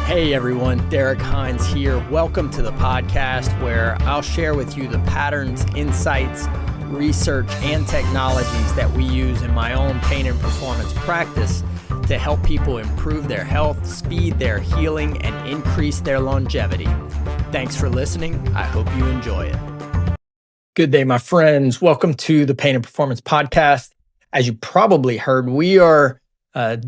Hey everyone, Derrick Hines here. Welcome to the podcast where I'll share with you the patterns, insights, research, and technologies that we use in my own pain and performance practice to help people improve their health, speed their healing, and increase their longevity. Thanks for listening. I hope you enjoy it. Good day, my friends. Welcome to the Pain and Performance Podcast. As you probably heard, we are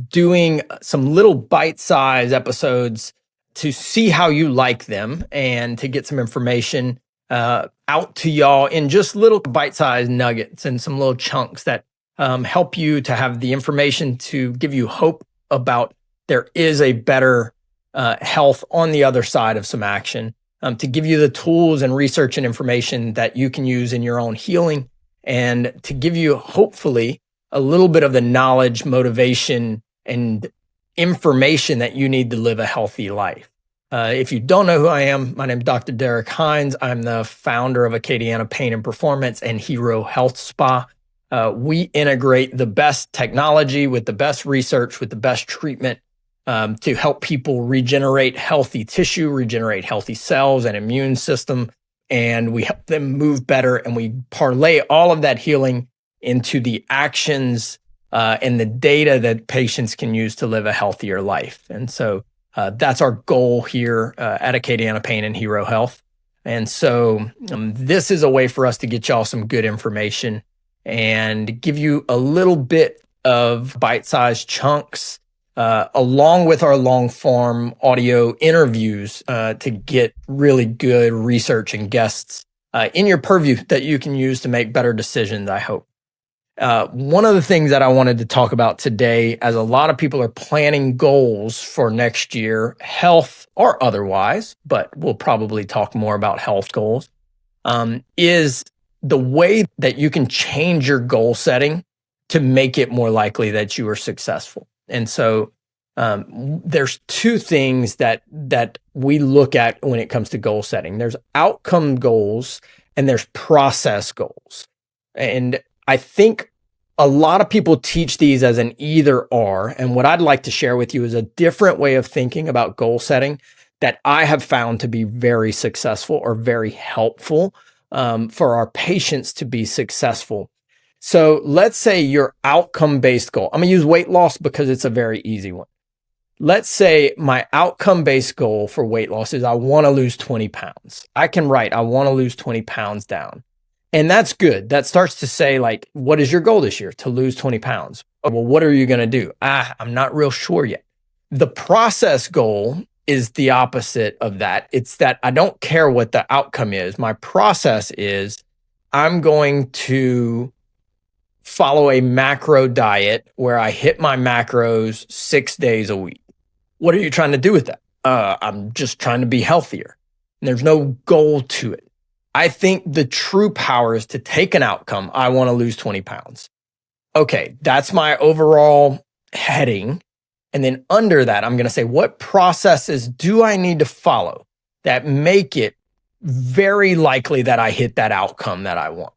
doing some little bite-sized episodes to see how you like them and to get some information out to y'all in just little bite-sized nuggets and some little chunks that help you to have the information to give you hope about there is a better health on the other side of some action, to give you the tools and research and information that you can use in your own healing, and to give you hopefully a little bit of the knowledge, motivation, and information that you need to live a healthy life. If you don't know who I am, my name is Dr. Derrick Hines. I'm the founder of Acadiana Pain and Performance and Hero Health Spa. We integrate the best technology with the best research, with the best treatment to help people regenerate healthy tissue, regenerate healthy cells and immune system, and we help them move better, and we parlay all of that healing into the actions and the data that patients can use to live a healthier life. And so that's our goal here at Acadiana Pain and Hero Health. And so this is a way for us to get y'all some good information and give you a little bit of bite-sized chunks along with our long-form audio interviews to get really good research and guests in your purview that you can use to make better decisions, I hope. One of the things that I wanted to talk about today, as a lot of people are planning goals for next year, health or otherwise, but we'll probably talk more about health goals, is the way that you can change your goal setting to make it more likely that you are successful. And so there's two things that we look at when it comes to goal setting. There's outcome goals and there's process goals. And I think a lot of people teach these as an either or. And what I'd like to share with you is a different way of thinking about goal setting that I have found to be very successful or very helpful for our patients to be successful. So let's say your outcome-based goal. I'm going to use weight loss because it's a very easy one. Let's say my outcome-based goal for weight loss is I want to lose 20 pounds. I can write, I want to lose 20 pounds down. And that's good. That starts to say, like, what is your goal this year? To lose 20 pounds. Oh, well, what are you going to do? I'm not real sure yet. The process goal is the opposite of that. It's that I don't care what the outcome is. My process is I'm going to follow a macro diet where I hit my macros 6 days a week. What are you trying to do with that? I'm just trying to be healthier. And there's no goal to it. I think the true power is to take an outcome. I want to lose 20 pounds. Okay, that's my overall heading. And then under that, I'm going to say, what processes do I need to follow that make it very likely that I hit that outcome that I want?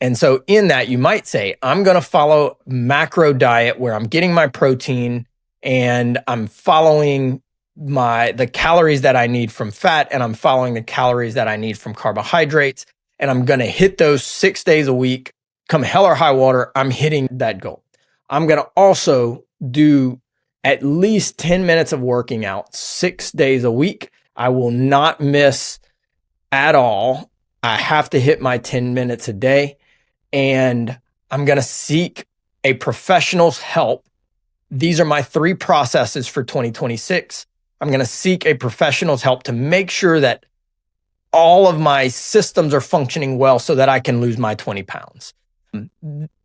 And so in that, you might say, I'm going to follow macro diet where I'm getting my protein and I'm following the calories that I need from fat, and I'm following the calories that I need from carbohydrates, and I'm going to hit those 6 days a week. Come hell or high water, I'm hitting that goal. I'm going to also do at least 10 minutes of working out 6 days a week. I will not miss at all. I have to hit my 10 minutes a day, and I'm going to seek a professional's help. These are my 3 processes for 2026. I'm going to seek a professional's help to make sure that all of my systems are functioning well so that I can lose my 20 pounds.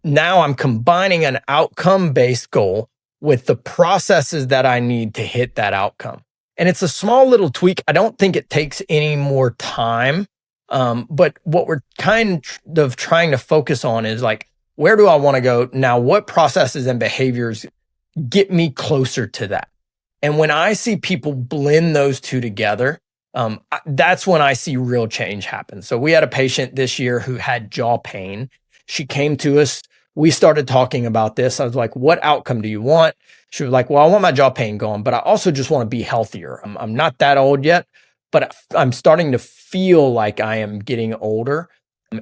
Now I'm combining an outcome-based goal with the processes that I need to hit that outcome. And it's a small little tweak. I don't think it takes any more time. But what we're kind of trying to focus on is like, where do I want to go? Now, what processes and behaviors get me closer to that? And when I see people blend those two together, that's when I see real change happen. So we had a patient this year who had jaw pain. She came to us we started talking about this. I was like, what outcome do you want? She was like, well, I want my jaw pain gone, but I also just want to be healthier. I'm not that old yet, but I'm starting to feel like I am getting older.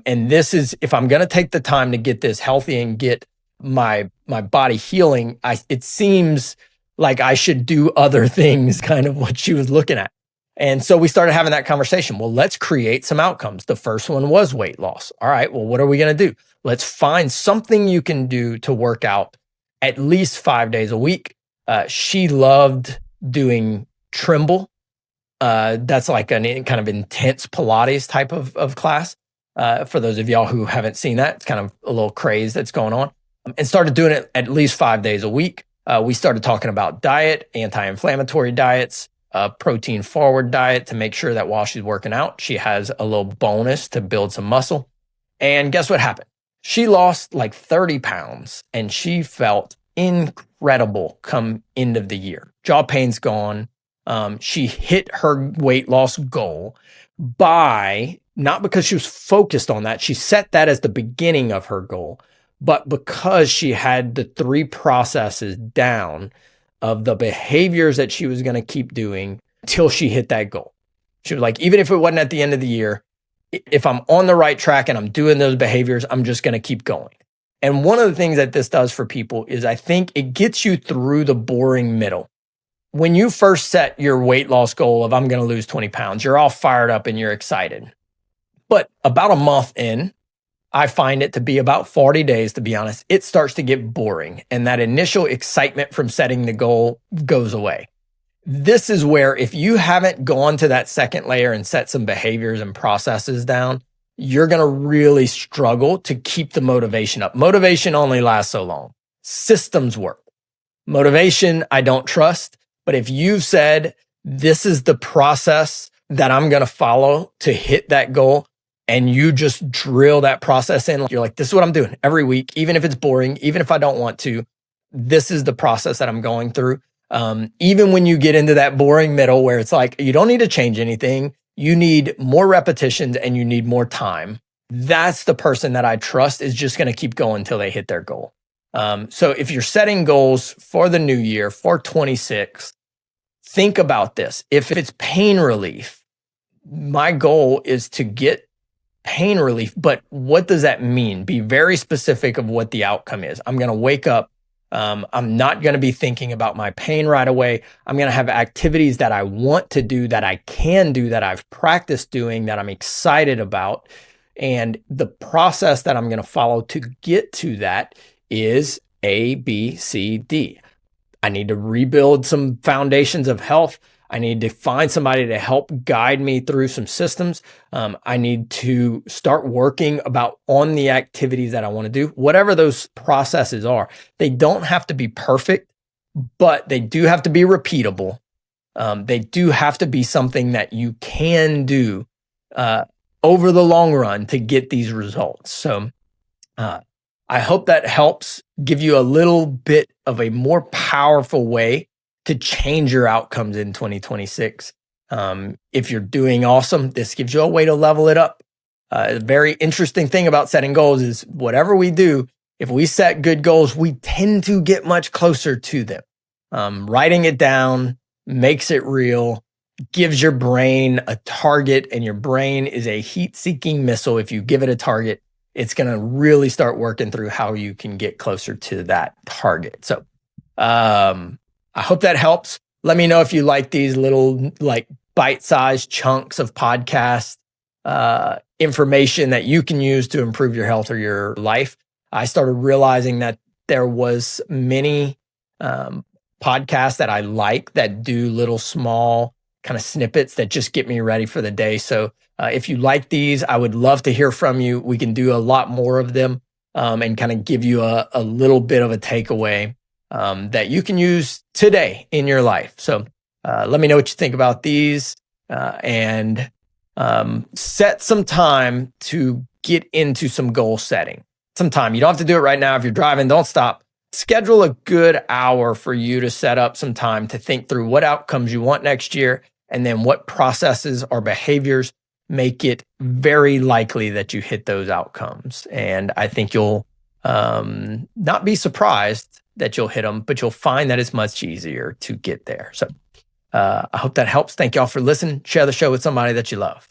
And this is, if I'm going to take the time to get this healthy and get my body healing, it seems like I should do other things, kind of what she was looking at. And so we started having that conversation. Well, let's create some outcomes. The first one was weight loss. All right, well, what are we going to do? Let's find something you can do to work out at least 5 days a week. She loved doing Trimble. That's like an kind of intense Pilates type of class. For those of y'all who haven't seen that, it's kind of a little craze that's going on. And started doing it at least 5 days a week. We started talking about diet, anti-inflammatory diets, protein forward diet to make sure that while she's working out, she has a little bonus to build some muscle. And guess what happened? She lost like 30 pounds and she felt incredible come end of the year. Jaw pain's gone. She hit her weight loss goal by, not because she was focused on that. She set that as the beginning of her goal, but because she had the 3 processes down of the behaviors that she was going to keep doing till she hit that goal. She was like, even if it wasn't at the end of the year, if I'm on the right track and I'm doing those behaviors, I'm just going to keep going. And one of the things that this does for people is I think it gets you through the boring middle. When you first set your weight loss goal of I'm going to lose 20 pounds, you're all fired up and you're excited. But about a month in, I find it to be about 40 days, to be honest, it starts to get boring. And that initial excitement from setting the goal goes away. This is where if you haven't gone to that second layer and set some behaviors and processes down, you're going to really struggle to keep the motivation up. Motivation only lasts so long. Systems work. Motivation, I don't trust. But if you've said, this is the process that I'm going to follow to hit that goal, and you just drill that process in, you're like, this is what I'm doing every week, even if it's boring, even if I don't want to, this is the process that I'm going through. Even when you get into that boring middle where it's like, you don't need to change anything, you need more repetitions and you need more time. That's the person that I trust is just going to keep going until they hit their goal. So if you're setting goals for the new year, for 26, think about this. If it's pain relief, my goal is to get pain relief, but what does that mean? Be very specific of what the outcome is. I'm going to wake up. I'm not going to be thinking about my pain right away. I'm going to have activities that I want to do, that I can do, that I've practiced doing, that I'm excited about. And the process that I'm going to follow to get to that is A, B, C, D. I need to rebuild some foundations of health. I need to find somebody to help guide me through some systems. I need to start working on the activities that I want to do, whatever those processes are. They don't have to be perfect, but they do have to be repeatable. They do have to be something that you can do over the long run to get these results. So I hope that helps give you a little bit of a more powerful way to change your outcomes in 2026. If you're doing awesome, this gives you a way to level it up. A very interesting thing about setting goals is whatever we do, if we set good goals, we tend to get much closer to them. Writing it down makes it real, gives your brain a target, and your brain is a heat-seeking missile. If you give it a target, it's going to really start working through how you can get closer to that target. So, I hope that helps. Let me know if you like these little bite-sized chunks of podcast information that you can use to improve your health or your life. I started realizing that there was many podcasts that I like that do little small kind of snippets that just get me ready for the day. So if you like these, I would love to hear from you. We can do a lot more of them and kind of give you a little bit of a takeaway that you can use today in your life. So let me know what you think about these and set some time to get into some goal setting. Some time. You don't have to do it right now. If you're driving, don't stop. Schedule a good hour for you to set up some time to think through what outcomes you want next year and then what processes or behaviors make it very likely that you hit those outcomes. And I think you'll not be surprised that you'll hit them, but you'll find that it's much easier to get there. So I hope that helps. Thank y'all for listening. Share the show with somebody that you love.